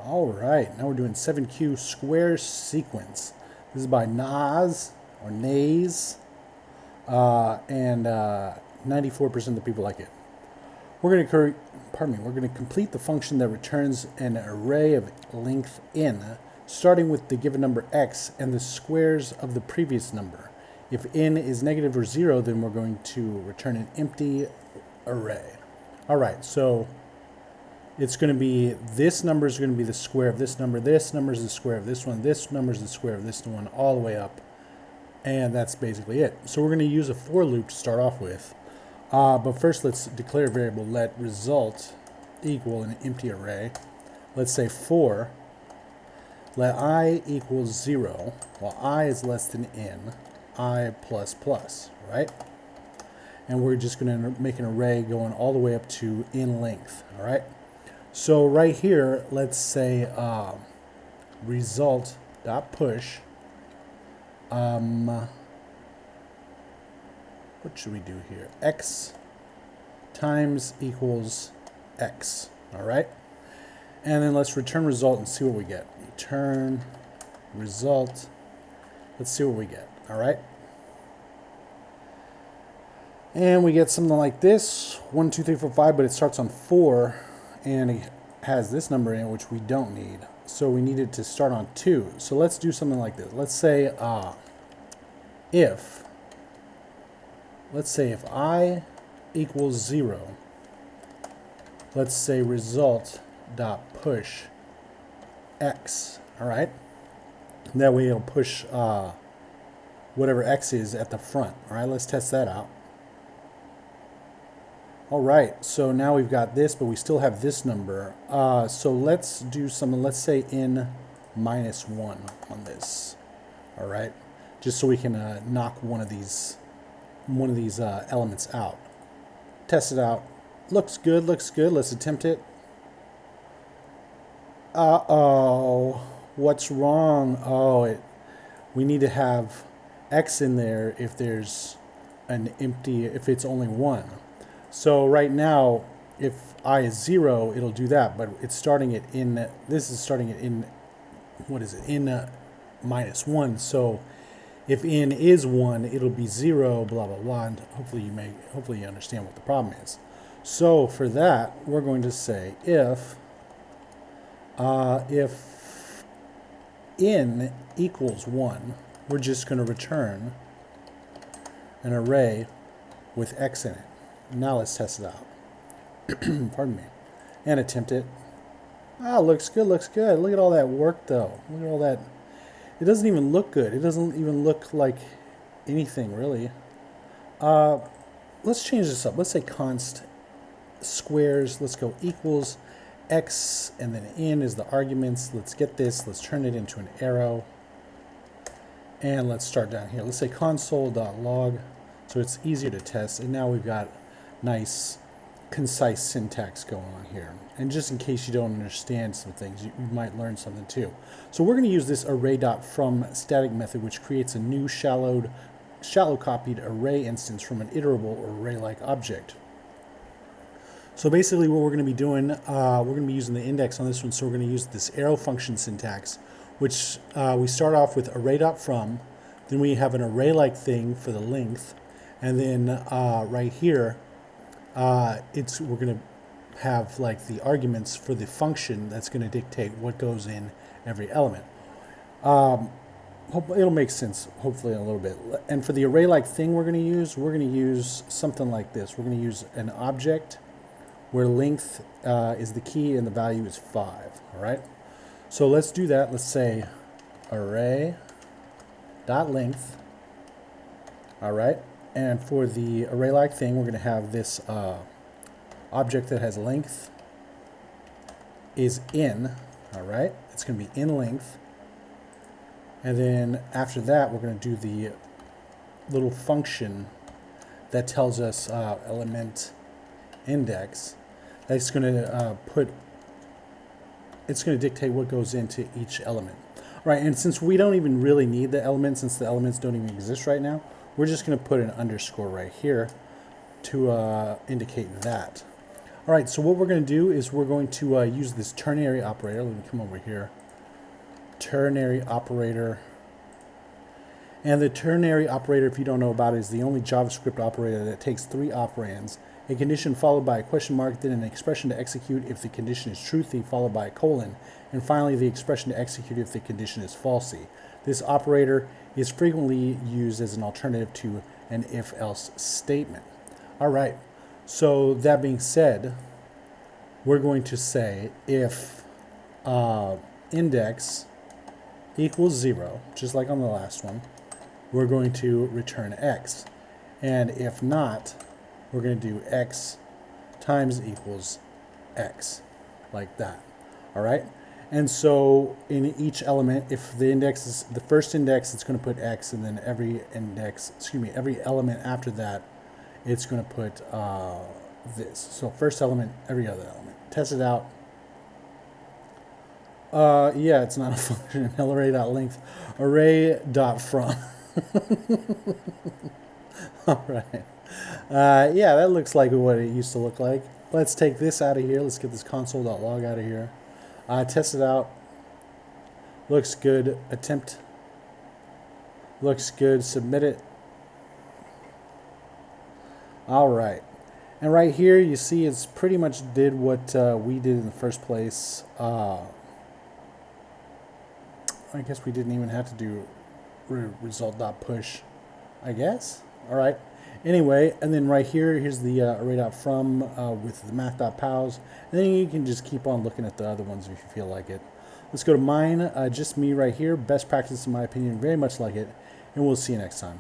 All right, now we're doing 7Q square sequence. This is by Nas or Nays, and 94% of the people like it. We're going to complete the function that returns an array of length n, starting with the given number x and the squares of the previous number. If n is negative or 0, then we're going to return an empty array. All right, so it's going to be, this number is going to be the square of this number is the square of this one, this number is the square of this one, all the way up. And that's basically it. So we're going to use a for loop to start off with. But first let's declare a variable let result equal an empty array. Let's say for let I equals 0, while I is less than n, I plus plus, right? And we're just going to make an array going all the way up to n length, all right? So right here, let's say result.push. What should we do here? X times equals x, all right? And then let's return result and see what we get. Return result. Let's see what we get, all right? And we get something like this, 1, 2, 3, 4, 5, but it starts on 4, and it has this number in it, which we don't need. So we need it to start on 2. So let's do something like this. Let's say if I equals 0, let's say result.push x, all right? That way it'll push whatever x is at the front, all right? Let's test that out. All right, so now we've got this, but we still have this number. So let's do something, let's say n minus 1 on this, all right? Just so we can knock one of these elements out. Test it out. Looks good, let's attempt it. Uh-oh, what's wrong? Oh, we need to have x in there if there's an empty, if it's only 1. So right now, if I is 0, it'll do that, but it's starting it in, this is starting it in, what is it, in minus 1. So if n is 1, it'll be 0, blah, blah, blah, and hopefully you understand what the problem is. So for that, we're going to say if n equals 1, we're just going to return an array with x in it. Now let's test it out. Pardon me. And attempt it. Ah, looks good, looks good. Look at all that work, though. Look at all that. It doesn't even look good. It doesn't even look like anything, really. Let's change this up. Let's say const squares. Let's go equals x, and then n is the arguments. Let's get this. Let's turn it into an arrow. And let's start down here. Let's say console.log, so it's easier to test. And now we've got nice, concise syntax going on here. And just in case you don't understand some things, you might learn something too. So we're going to use this Array.from static method, which creates a new shallow copied array instance from an iterable or array-like object. So basically what we're going to be doing, we're going to be using the index on this one, so we're going to use this arrow function syntax, which we start off with Array.from, then we have an array-like thing for the length, and then right here, we're going to have like the arguments for the function that's going to dictate what goes in every element. It'll make sense, hopefully, in a little bit. And for the array-like thing we're going to use something like this. We're going to use an object where length is the key and the value is 5. All right. So let's do that. Let's say array.length. All right. And for the array-like thing, we're going to have this object that has length is in, all right? It's going to be in length. And then after that, we're going to do the little function that tells us element index. That's going to it's going to dictate what goes into each element. All right, and since we don't even really need the elements, since the elements don't even exist right now, we're just going to put an underscore right here to indicate that. All All right, so what we're going to do is we're going to use this ternary operator. Let me come over here. Ternary operator. And the ternary operator, if you don't know about it, is the only JavaScript operator that takes 3 operands: a condition followed by a question mark, then an expression to execute if the condition is truthy, followed by a colon, and finally the expression to execute if the condition is falsy. This operator is frequently used as an alternative to an if-else statement. All right, so that being said, we're going to say if index equals 0, just like on the last one, we're going to return x. And if not, we're going to do x times equals x, like that. All right? And so in each element, if the index is the first index, it's going to put x, and then every element after that, it's going to put this. So first element, every other element. Test it out. Yeah, it's not a function. Array.length. Array.from. All right. Yeah, that looks like what it used to look like. Let's take this out of here. Let's get this console.log out of here. Test it out. Looks good. Attempt. Looks good. Submit it. All right. And right here, you see it's pretty much did what we did in the first place. I guess we didn't even have to do result.push, I guess. All right. Anyway, and then right here, here's the array.from with the math.pals. And then you can just keep on looking at the other ones if you feel like it. Let's go to mine, just me right here. Best practice in my opinion, very much like it. And we'll see you next time.